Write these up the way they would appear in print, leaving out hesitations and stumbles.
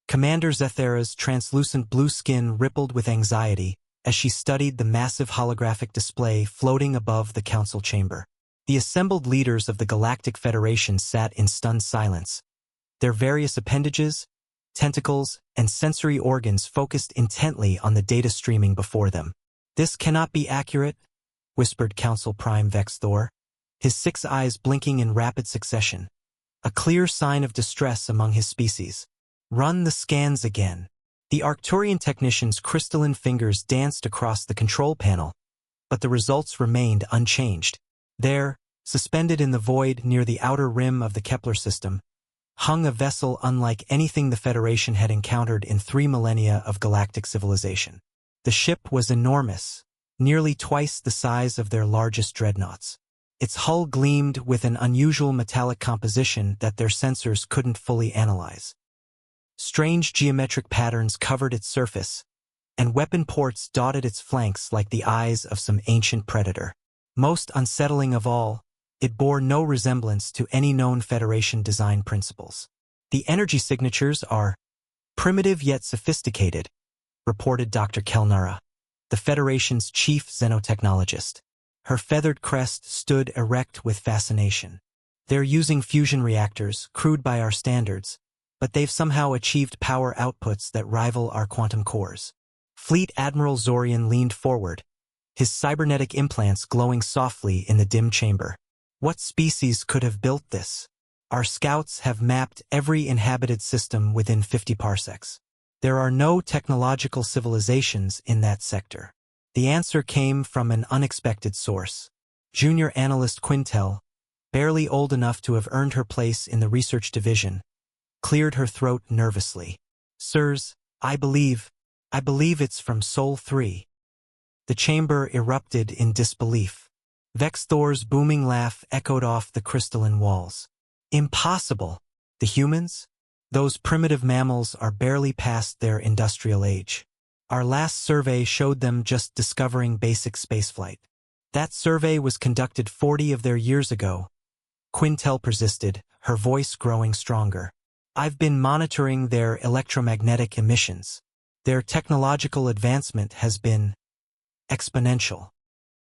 Commander Zethara's translucent blue skin rippled with anxiety as she studied the massive holographic display floating above the council chamber. The assembled leaders of the Galactic Federation sat in stunned silence, their various appendages, tentacles, and sensory organs focused intently on the data streaming before them. "This cannot be accurate," whispered Council Prime Vex Thor, his 6 eyes blinking in rapid succession, a clear sign of distress among his species. "Run the scans again." The Arcturian technician's crystalline fingers danced across the control panel, but the results remained unchanged. There, suspended in the void near the outer rim of the Kepler system, hung a vessel unlike anything the Federation had encountered in 3 millennia of galactic civilization. The ship was enormous, nearly twice the size of their largest dreadnoughts. Its hull gleamed with an unusual metallic composition that their sensors couldn't fully analyze. Strange geometric patterns covered its surface, and weapon ports dotted its flanks like the eyes of some ancient predator. Most unsettling of all, it bore no resemblance to any known Federation design principles. "The energy signatures are primitive yet sophisticated," reported Dr. Kelnara, the Federation's chief xenotechnologist. Her feathered crest stood erect with fascination. "They're using fusion reactors, crude by our standards, but they've somehow achieved power outputs that rival our quantum cores." Fleet Admiral Zorian leaned forward, his cybernetic implants glowing softly in the dim chamber. "What species could have built this? Our scouts have mapped every inhabited system within 50 parsecs. There are no technological civilizations in that sector." The answer came from an unexpected source. Junior analyst Quintel, barely old enough to have earned her place in the research division, cleared her throat nervously. "Sirs, I believe it's from Sol 3. The chamber erupted in disbelief. Vex Thor's booming laugh echoed off the crystalline walls. "Impossible! The humans? Those primitive mammals are barely past their industrial age. Our last survey showed them just discovering basic spaceflight." "That survey was conducted 40 of their years ago," Quintel persisted, her voice growing stronger. "I've been monitoring their electromagnetic emissions. Their technological advancement has been exponential."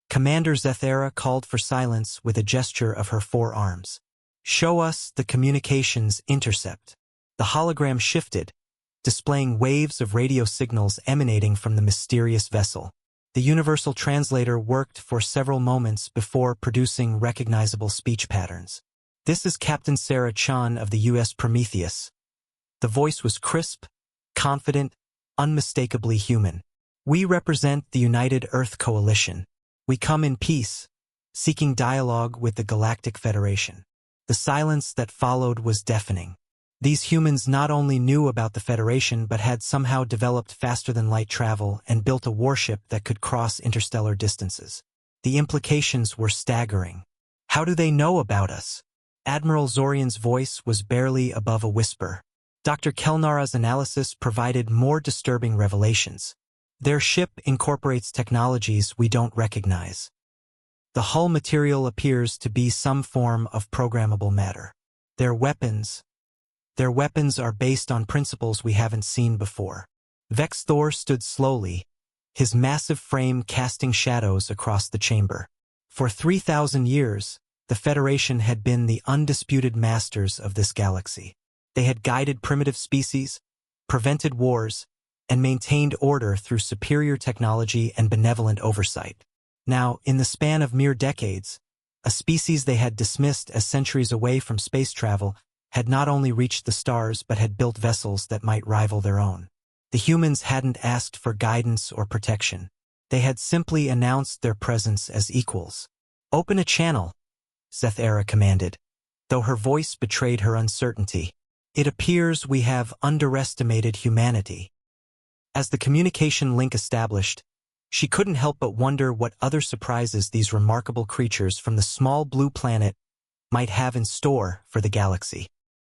Commander Zethara called for silence with a gesture of her 4 arms. "Show us the communications intercept." The hologram shifted, displaying waves of radio signals emanating from the mysterious vessel. The universal translator worked for several moments before producing recognizable speech patterns. "This is Captain Sarah Chan of the U.S. Prometheus." The voice was crisp, confident, unmistakably human. "We represent the United Earth Coalition. We come in peace, seeking dialogue with the Galactic Federation." The silence that followed was deafening. These humans not only knew about the Federation but had somehow developed faster-than-light travel and built a warship that could cross interstellar distances. The implications were staggering. "How do they know about us?" Admiral Zorian's voice was barely above a whisper. Dr. Kelnara's analysis provided more disturbing revelations. "Their ship incorporates technologies we don't recognize. The hull material appears to be some form of programmable matter. Their weapons are based on principles we haven't seen before." Vex Thor stood slowly, his massive frame casting shadows across the chamber. For 3,000 years, the Federation had been the undisputed masters of this galaxy. They had guided primitive species, prevented wars, and maintained order through superior technology and benevolent oversight. Now, in the span of mere decades, a species they had dismissed as centuries away from space travel had not only reached the stars but had built vessels that might rival their own. The humans hadn't asked for guidance or protection. They had simply announced their presence as equals. "Open a channel," Zethara commanded, though her voice betrayed her uncertainty. "It appears we have underestimated humanity." As the communication link established, she couldn't help but wonder what other surprises these remarkable creatures from the small blue planet might have in store for the galaxy.